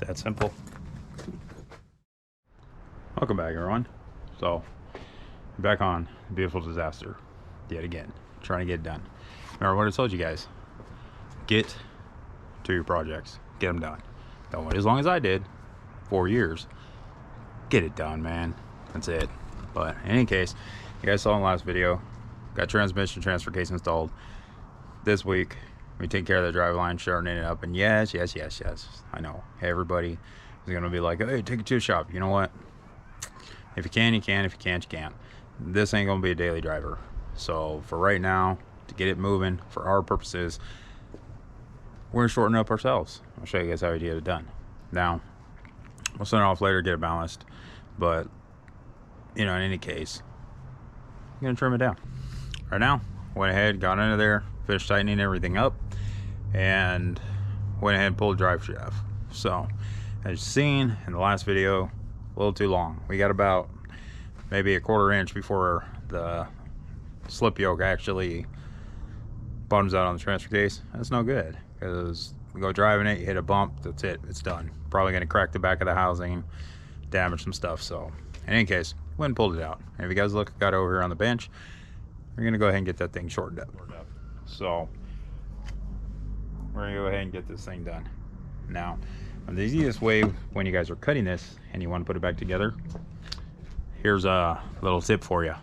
That simple. Welcome back, everyone. So, back on beautiful disaster yet again, trying to get it done. Remember what I told you guys: get to your projects, get them done. Don't wait as long as I did, 4 years. Get it done, man. That's it. But in any case, you guys saw in the last video, got transmission transfer case installed. This week we take care of the drive line, shortening it up, and yes, I know everybody is gonna be like, hey, take it to the shop. You know what, if you can, you can. If you can't, you can't. This ain't gonna be a daily driver. So for right now, to get it moving for our purposes, we're gonna shorten up ourselves. I'll show you guys how we get it done. Now we'll send it off later, get it balanced, but you know, in any case, I'm gonna trim it down. Right now, went ahead, got into there, finished tightening everything up, and went ahead and pulled the drive shaft. So as you've seen in the last video, a little too long. We got about maybe a 1/4 inch before the slip yoke actually bottoms out on the transfer case. That's no good, because we go driving it, you hit a bump, that's it, it's done. Probably gonna crack the back of the housing, damage some stuff. So in any case, went and pulled it out. And if you guys look, got over here on the bench, we're gonna go ahead and get that thing shortened up. So we're gonna go ahead and get this thing done. Now, the easiest way when you guys are cutting this and you want to put it back together, here's a little tip for you.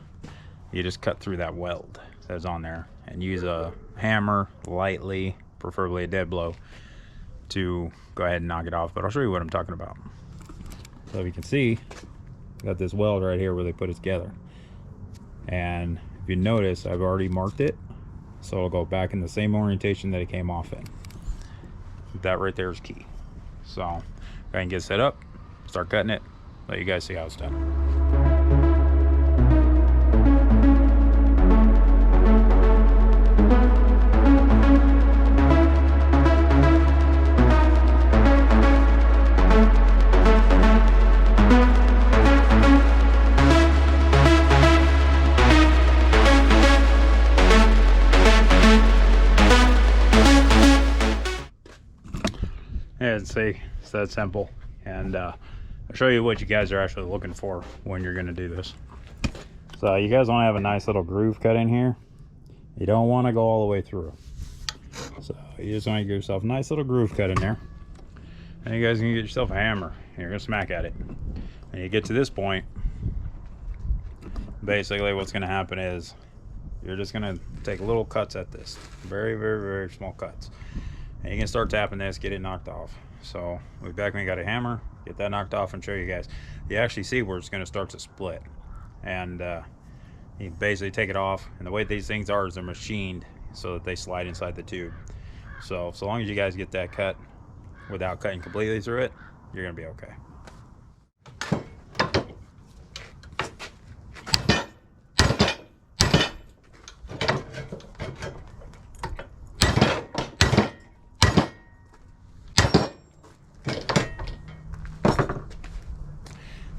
You just cut through that weld that's on there and use a hammer lightly, preferably a dead blow, to go ahead and knock it off. But I'll show you what I'm talking about. So if you can see, got this weld right here where they put it together, and if you notice, I've already marked it, so it'll go back in the same orientation that it came off in. That right there is key. So go ahead and get set up, start cutting it, let you guys see how it's done. Yeah, see, it's that simple. And I'll show you what you guys are actually looking for when you're going to do this. So you guys want to have a nice little groove cut in here. You don't want to go all the way through. So you just want to give yourself a nice little groove cut in there. And you guys can get yourself a hammer. And you're going to smack at it. And you get to this point, basically what's going to happen is you're just going to take little cuts at this. Very, very, very small cuts. And you can start tapping this, get it knocked off. So we'll be back when you got a hammer, get that knocked off, and show you guys. You actually see where it's going to start to split. And you basically take it off. And the way these things are is they're machined so that they slide inside the tube. So long as you guys get that cut without cutting completely through it, you're going to be okay.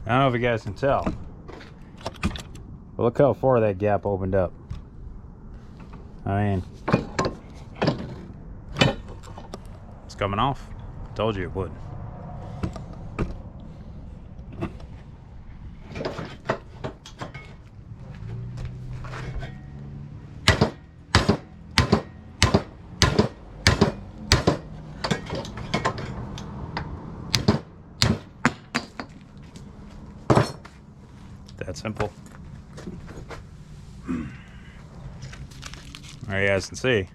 I don't know if you guys can tell, but look how far that gap opened up. I mean, it's coming off. I told you it would. That simple. There you guys can see,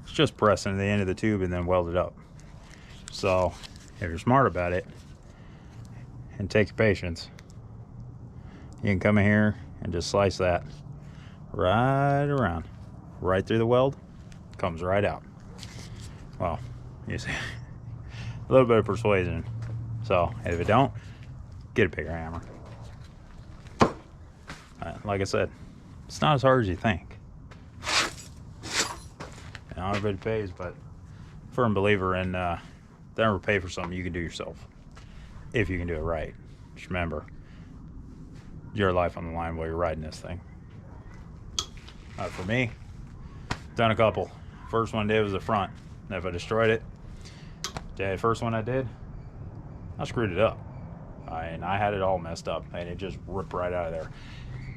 it's just pressing the end of the tube and then weld it up. So if you're smart about it and take your patience, you can come in here and just slice that right around, right through the weld, comes right out. Well, you see, a little bit of persuasion. So if it don't, get a bigger hammer. Like I said, it's not as hard as you think. And not everybody pays, but firm believer in never pay for something you can do yourself, if you can do it right. Just remember, your life on the line while you're riding this thing. For me, done a couple. First one I did was the front. And if I destroyed it, The first one I did, I screwed it up. And I had it all messed up, and it just ripped right out of there.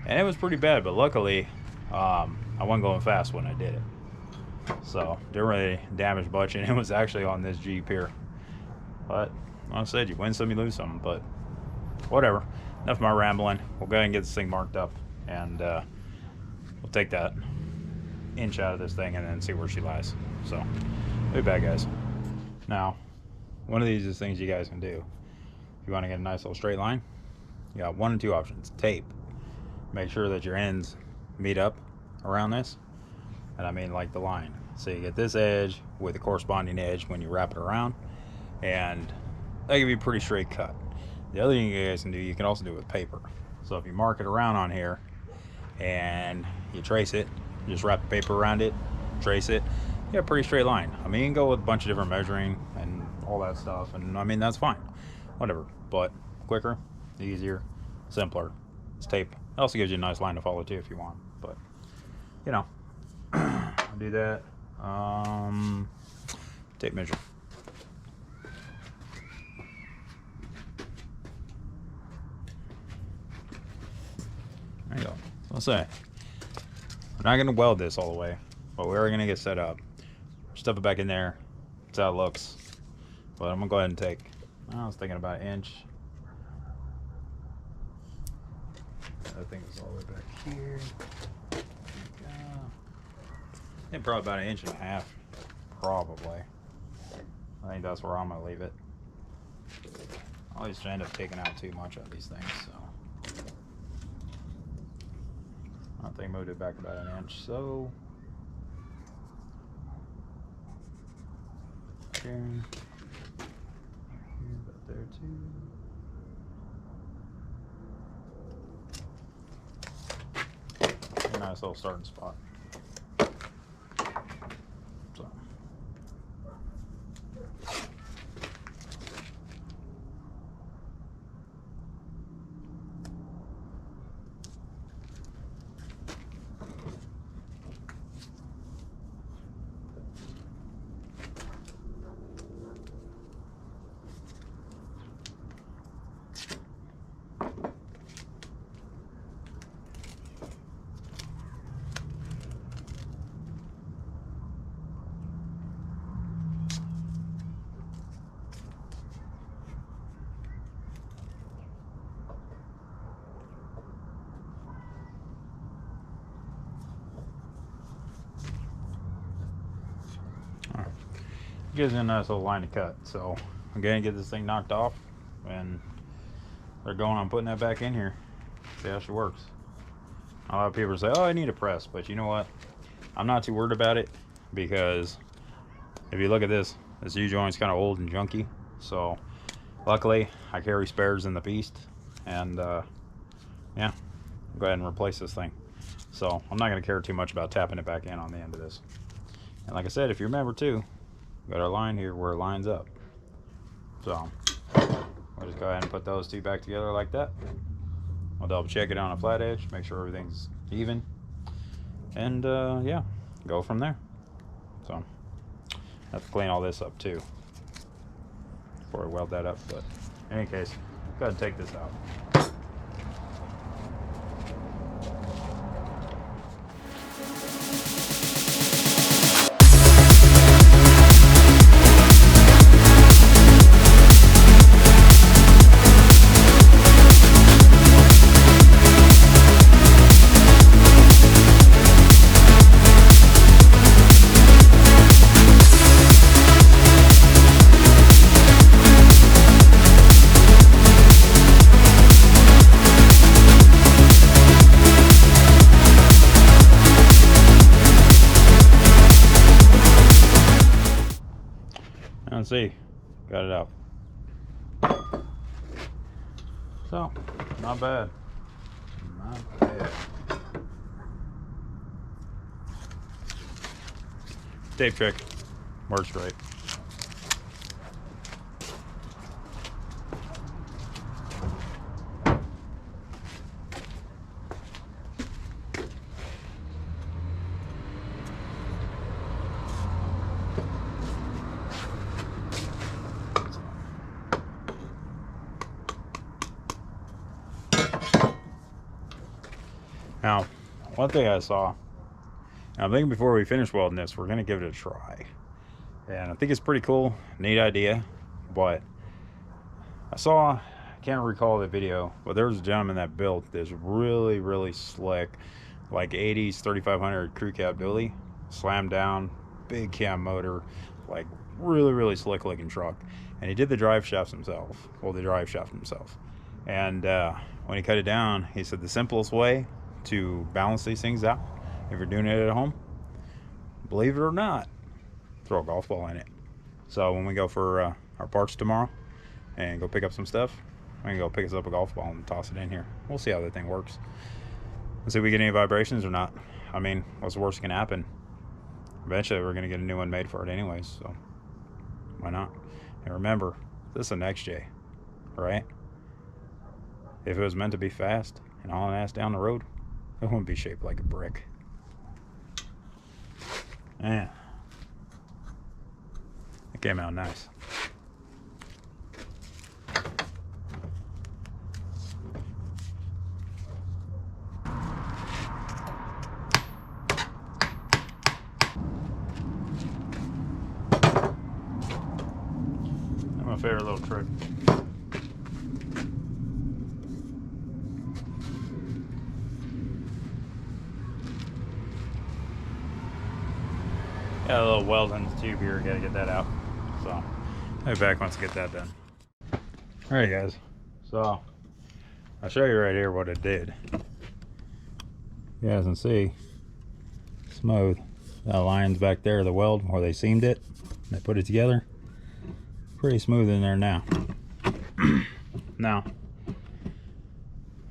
And it was pretty bad, but luckily, I wasn't going fast when I did it. So, didn't really damage much, and it was actually on this Jeep here. But, like I said, you win some, you lose some, but whatever. Enough of my rambling. We'll go ahead and get this thing marked up, and we'll take that inch out of this thing and then see where she lies. So, we'll be back, guys. Now, one of these is things you guys can do. If you want to get a nice little straight line, you got one of two options. Tape. Make sure that your ends meet up around this, and I mean like the line. So you get this edge with the corresponding edge when you wrap it around, and that can be a pretty straight cut. The other thing you guys can do, you can also do it with paper. So if you mark it around on here and you trace it, you just wrap the paper around it, trace it, you get a pretty straight line. I mean, you can go with a bunch of different measuring and all that stuff, and I mean, that's fine, whatever, but quicker, easier, simpler. It's tape. It also gives you a nice line to follow too if you want, but you know, I'll do that. Tape measure. There you go. So I'll say, we're not going to weld this all the way, but we are going to get set up. Stuff it back in there. That's how it looks. But I'm going to go ahead and take, I was thinking about an inch. I think it's all the way back here. I think probably about 1.5 inches. Probably. I think that's where I'm going to leave it. I always end up taking out too much of these things, so. I think I moved it back about 1 inch, so. Here. About there too. Nice little starting spot. So. Gives you a nice little line to cut. So I'm gonna get this thing knocked off, and they're going on putting that back in here. See how she works. A lot of people say, oh, I need a press, but you know what, I'm not too worried about it, because if you look at this U-joint's kind of old and junky. So luckily I carry spares in the Beast, and yeah, I'll go ahead and replace this thing. So I'm not gonna care too much about tapping it back in on the end of this. And like I said, if you remember too, got our line here where it lines up. So we'll just go ahead and put those two back together like that. I'll double check it on a flat edge, make sure everything's even, and yeah, go from there. So I have to clean all this up too before I weld that up, but in any case, go ahead and take this out. Let's see, got it out. So, not bad. Not bad. Tape trick. Works great. Now, one thing I saw, and I'm thinking before we finish welding this, we're gonna give it a try. And I think it's pretty cool, neat idea, but I can't recall the video, but there was a gentleman that built this really, really slick, like 80s 3500 crew cab dually, slammed down, big cam motor, like really, really slick looking truck. And he did the drive shaft himself. And when he cut it down, he said the simplest way to balance these things out, if you're doing it at home, believe it or not, throw a golf ball in it. So when we go for our parts tomorrow and go pick up some stuff, we can go pick us up a golf ball and toss it in here. We'll see how that thing works. Let's see if we get any vibrations or not. I mean, what's the worst that can happen? Eventually we're gonna get a new one made for it anyways, so why not? And remember, this is an XJ, right? If it was meant to be fast and hauling ass down the road, it wouldn't be shaped like a brick. Man, it came out nice. My favorite little trick. Got a little weld in the tube here, gotta get that out. So I'll be back once I get that done. Alright guys, so I'll show you right here what it did. You guys can see, smooth. That line's back there, the weld where they seamed it, they put it together. Pretty smooth in there now. Now,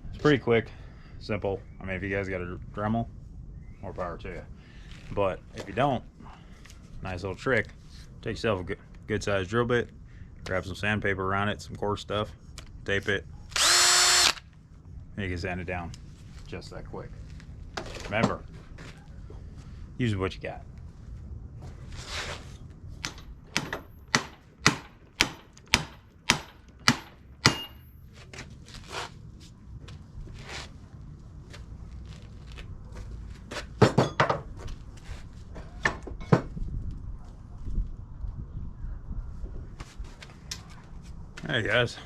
it's pretty quick, simple. I mean, if you guys got a Dremel, more power to you. But if you don't, nice little trick. Take yourself a good sized drill bit, grab some sandpaper around it, some coarse stuff, tape it, and you can sand it down just that quick. Remember, use what you got. Hey guys,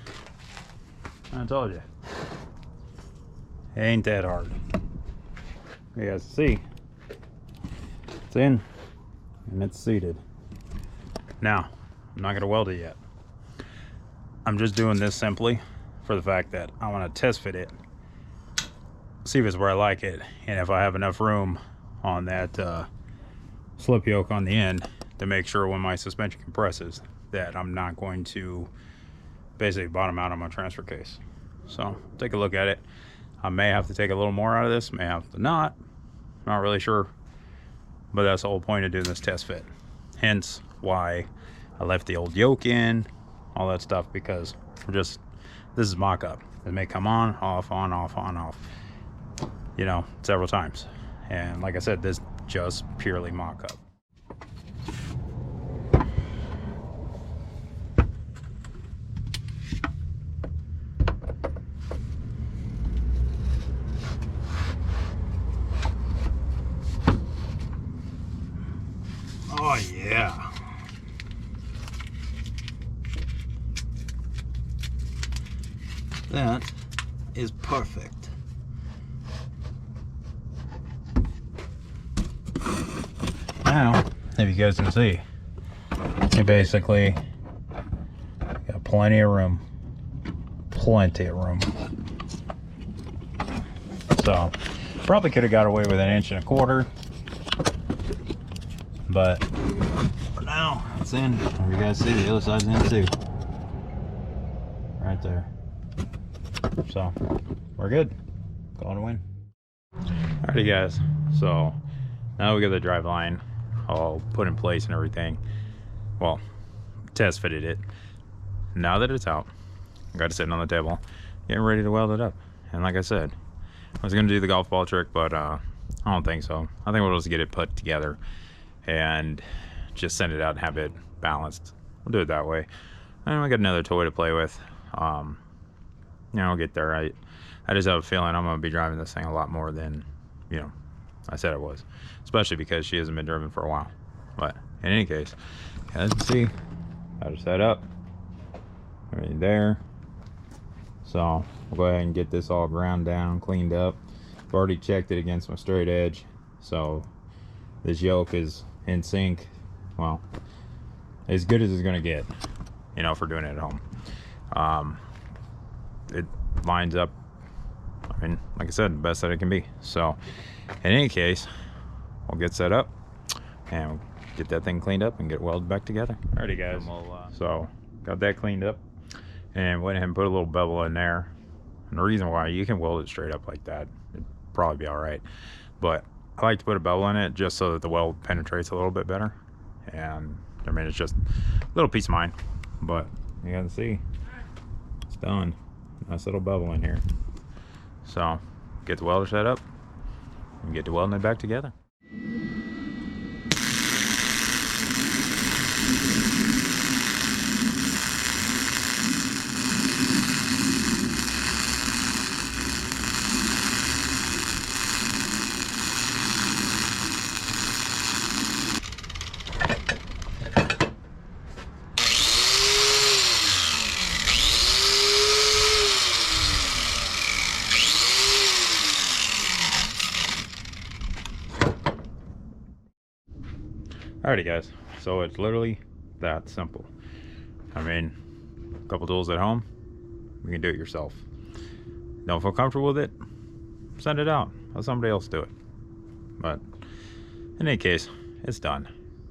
I told you, it ain't that hard. You guys see, it's in and it's seated. Now, I'm not gonna weld it yet. I'm just doing this simply for the fact that I want to test fit it, see if it's where I like it, and if I have enough room on that slip yoke on the end to make sure when my suspension compresses that I'm not going to basically bottom out on my transfer case. So take a look at it. I may have to take a little more out of this, may have to not really sure, but that's the whole point of doing this test fit. Hence why I left the old yoke in, all that stuff, because this is mock-up. It may come on, off, on, off, on, off, you know, several times. And like I said, this just purely mock-up. Oh yeah. That is perfect. Now, if you guys can see, you basically got plenty of room. So, probably could have got away with 1.25 inches. But for now, it's in. You guys see the other side's in too. Right there. So, we're good. Going to win. Alrighty guys, so now we got the drive line all put in place and everything. Well, test fitted it. Now that it's out, I got it sitting on the table, getting ready to weld it up. And like I said, I was gonna do the golf ball trick, but I don't think so. I think we'll just get it put together and just send it out and have it balanced. We'll do it that way. And we got another toy to play with. You know, we'll get there. I just have a feeling I'm gonna be driving this thing a lot more than you know, I said it was, especially because she hasn't been driven for a while. But in any case, as you can see, got her set up right there. So we'll go ahead and get this all ground down, cleaned up. I've already checked it against my straight edge, so this yoke is in sync. Well, as good as it's gonna get, you know, for doing it at home. It lines up, I mean, like I said, the best that it can be. So in any case, we'll get set up and we'll get that thing cleaned up and get it welded back together. Alrighty guys, so got that cleaned up and went ahead and put a little bevel in there. And the reason why, you can weld it straight up like that, it'd probably be all right, but I like to put a bevel in it just so that the weld penetrates a little bit better. And I mean, it's just a little peace of mind. But you can see it's done. Nice little bevel in here. So get the welder set up and get to welding it back together. Alrighty guys, so it's literally that simple. I mean, a couple tools at home, you can do it yourself. Don't feel comfortable with it, send it out, let somebody else do it. But in any case, it's done.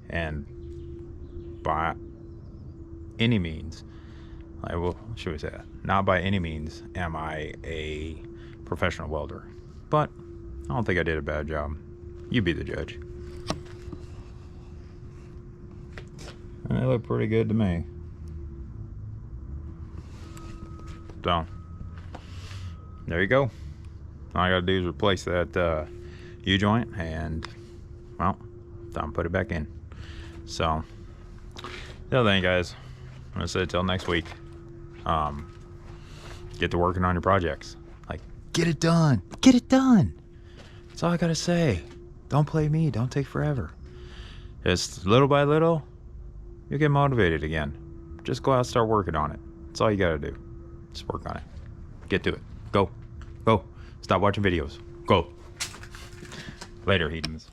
And by any means, should we say that? Not by any means am I a professional welder, but I don't think I did a bad job. You be the judge. They look pretty good to me. So there you go. All I gotta do is replace that U-joint, and well, time to put it back in. So the other thing, guys, I'm gonna say till next week, get to working on your projects. Like, get it done. Get it done. That's all I gotta say. Don't play me. Don't take forever. Just little by little, you'll get motivated again. Just go out and start working on it. That's all you gotta do. Just work on it. Get to it. Go. Go. Stop watching videos. Go. Later, heathens.